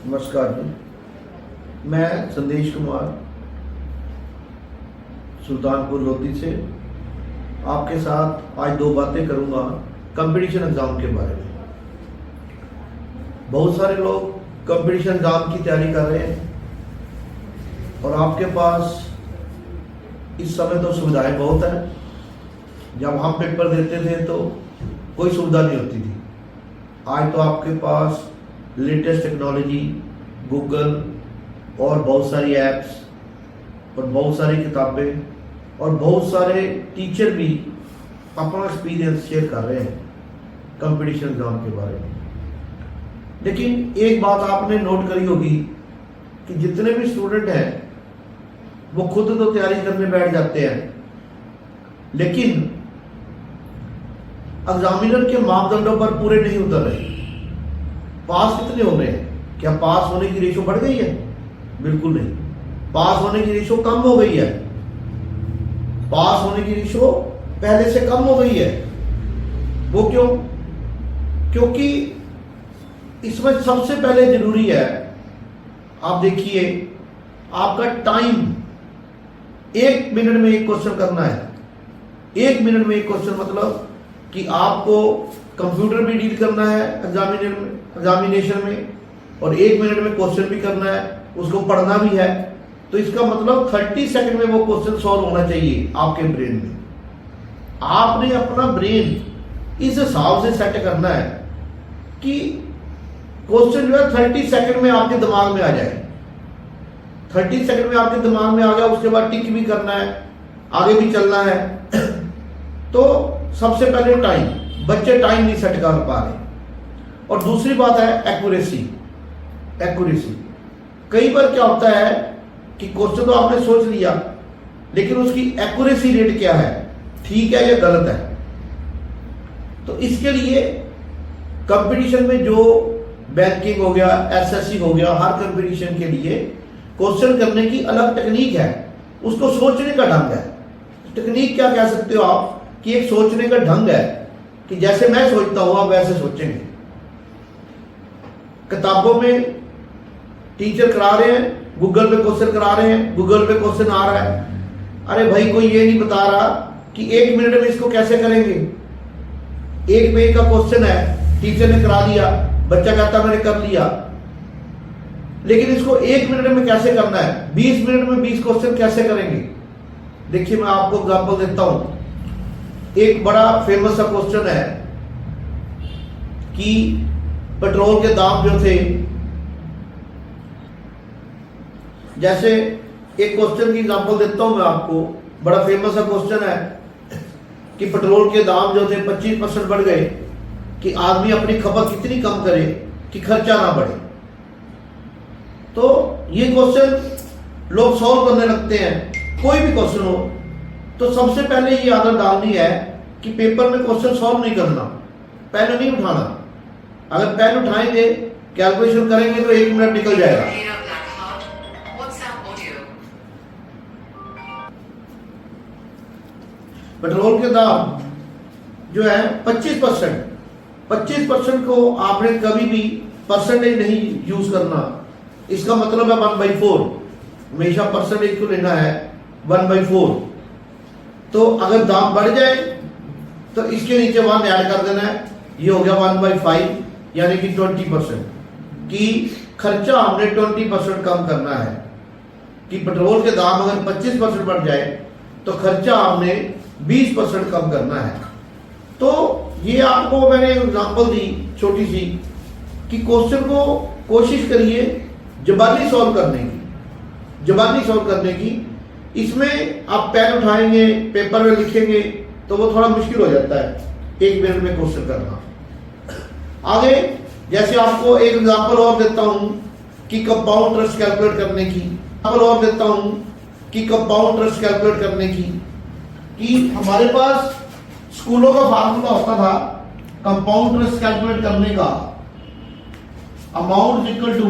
नमस्कार जी, मैं संदेश कुमार सुल्तानपुर लोधी से आपके साथ आज दो बातें करूंगा कंपटीशन एग्ज़ाम के बारे में। बहुत सारे लोग कंपटीशन एग्ज़ाम की तैयारी कर रहे हैं और आपके पास इस समय तो सुविधाएं बहुत हैं। जब हम पेपर देते थे तो कोई सुविधा नहीं होती थी। आज तो आपके पास लेटेस्ट टेक्नोलॉजी, गूगल और बहुत सारी ऐप्स और बहुत सारी किताबें और बहुत सारे टीचर भी अपना एक्सपीरियंस शेयर कर रहे हैं कंपटीशन एग्जाम के बारे में। लेकिन एक बात आपने नोट करी होगी कि जितने भी स्टूडेंट हैं वो खुद तो तैयारी करने बैठ जाते हैं, लेकिन एग्जामिनर के मापदंडों पर पूरे नहीं उतर रहे। पास कितने हो रहे हैं? क्या पास होने की रेशो बढ़ गई है? बिल्कुल नहीं। पास होने की रेशो कम हो गई है। पास होने की रेशो पहले से कम हो गई है। वो क्यों? क्योंकि इसमें सबसे पहले जरूरी है, आप देखिए, आपका टाइम। 1 मिनट में एक क्वेश्चन करना है। 1 मिनट में एक क्वेश्चन मतलब कि आपको कंप्यूटर भी डील करना है एग्जामिनेशन में और 1 मिनट में क्वेश्चन भी करना है, उसको पढ़ना भी है। तो इसका मतलब 30 सेकंड में वो क्वेश्चन सॉल्व होना चाहिए आपके ब्रेन में। आपने अपना ब्रेन इस हिसाब से सेट करना है कि क्वेश्चन जो है 30 सेकंड में आपके दिमाग में आ जाए। 30 सेकंड में आपके दिमाग में आ गया, उसके बाद टिक भी करना है, आगे भी चलना है। तो सबसे पहले टाइम, बच्चे टाइम नहीं सेट कर पा रहे। और दूसरी बात है एक्यूरेसी। एक्यूरेसी कई बार क्या होता है कि क्वेश्चन तो आपने सोच लिया, लेकिन उसकी एक्यूरेसी रेट क्या है, ठीक है या गलत है। तो इसके लिए कंपटीशन में जो बैंकिंग हो गया, एसएससी हो गया, हर कंपटीशन के लिए क्वेश्चन करने की अलग टेक्निक है, उसको सोचने का ढंग है। टेक्निक क्या कह सकते हो आप कि एक सोचने का ढंग है कि जैसे मैं सोचता हूं आप वैसे सोचेंगे। किताबों में टीचर करा रहे हैं, गूगल पे क्वेश्चन करा रहे हैं, गूगल पे क्वेश्चन आ रहा है। अरे भाई, कोई ये नहीं बता रहा कि 1 मिनट में इसको कैसे करेंगे। 1 पेज का क्वेश्चन है, टीचर ने करा दिया, बच्चा कहता मैंने कर लिया, लेकिन इसको 1 मिनट में कैसे करना है, 20 मिनट में 20 क्वेश्चन कैसे करेंगे। देखिए, मैं आपको एग्जांपल देता हूं। एक बड़ा फेमस सा क्वेश्चन है कि पेट्रोल के दाम जो थे, जैसे एक क्वेश्चन की एग्जांपल देता हूं मैं आपको, बड़ा फेमस सा क्वेश्चन है कि पेट्रोल के दाम जो थे 25% बढ़ गए, कि आदमी अपनी खपत कितनी कम करे कि खर्चा ना बढ़े। तो ये क्वेश्चन लोग सॉल्व करने लगते हैं, कोई भी क्वेश्चन हो। तो सबसे पहले ये आदत डालनी है कि पेपर में क्वेश्चन सॉल्व नहीं करना, पेन नहीं उठाना। अगर पेन उठाएंगे, कैलकुलेशन करेंगे तो 1 मिनट निकल जाएगा। पेट्रोल के दाम जो है 25% को आपने कभी भी परसेंटेज नहीं यूज करना। इसका मतलब है 1/4, हमेशा परसेंटेज को लेना है 1/4। तो अगर दाम बढ़ जाए तो इसके नीचे 1 ऐड कर देना है, ये हो गया 1/5, यानी कि 20%। कि खर्चा हमने 20% कम करना है। कि पेट्रोल के दाम अगर 25% बढ़ जाए तो खर्चा हमने 20% कम करना है। तो ये आपको मैंने एग्जांपल दी छोटी सी कि क्वेश्चन को कोशिश करिए ज़बानी सॉल्व करने की। इसमें आप पेन उठाएंगे, पेपर में लिखेंगे तो वो थोड़ा मुश्किल हो जाता है 1 मिनट में क्वेश्चन करना। आगे जैसे आपको एक एग्जांपल और देता हूं कि कंपाउंड इंटरेस्ट कैलकुलेट करने की कि हमारे पास स्कूलों का फार्मूला होता था कंपाउंड इंटरेस्ट कैलकुलेट करने का, amount equal to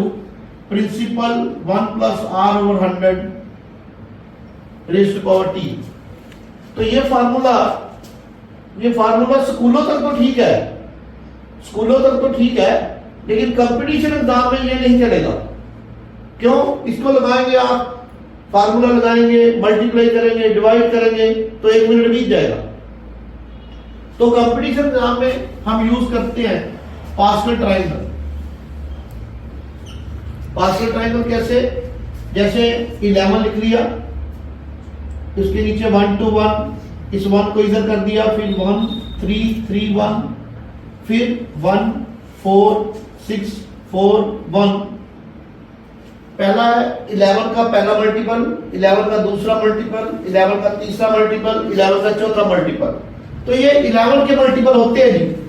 principal 1 + r/100 raised to power t। तो ये फार्मूला स्कूलों तक तो ठीक है, लेकिन कंपटीशन एग्जाम में ये नहीं चलेगा। क्यों? इसको लगाएंगे आप, फार्मूला लगाएंगे, मल्टीप्लाई करेंगे, डिवाइड करेंगे तो 1 मिनट बीत जाएगा। तो कंपटीशन एग्जाम में हम यूज करते हैं पास्कल ट्रायंगल। पास्कल ट्रायंगल कैसे? जैसे 11 लिख लिया, इसके नीचे 1 2 1, इस 1 को इधर कर दिया, फिर 1 3 3 1, फिर 1 4 6 4 1। पहला है 11 का पहला मल्टीपल, 11 का दूसरा मल्टीपल, 11 का तीसरा मल्टीपल, 11 का चौथा मल्टीपल। तो ये 11 के मल्टीपल होते हैं जी।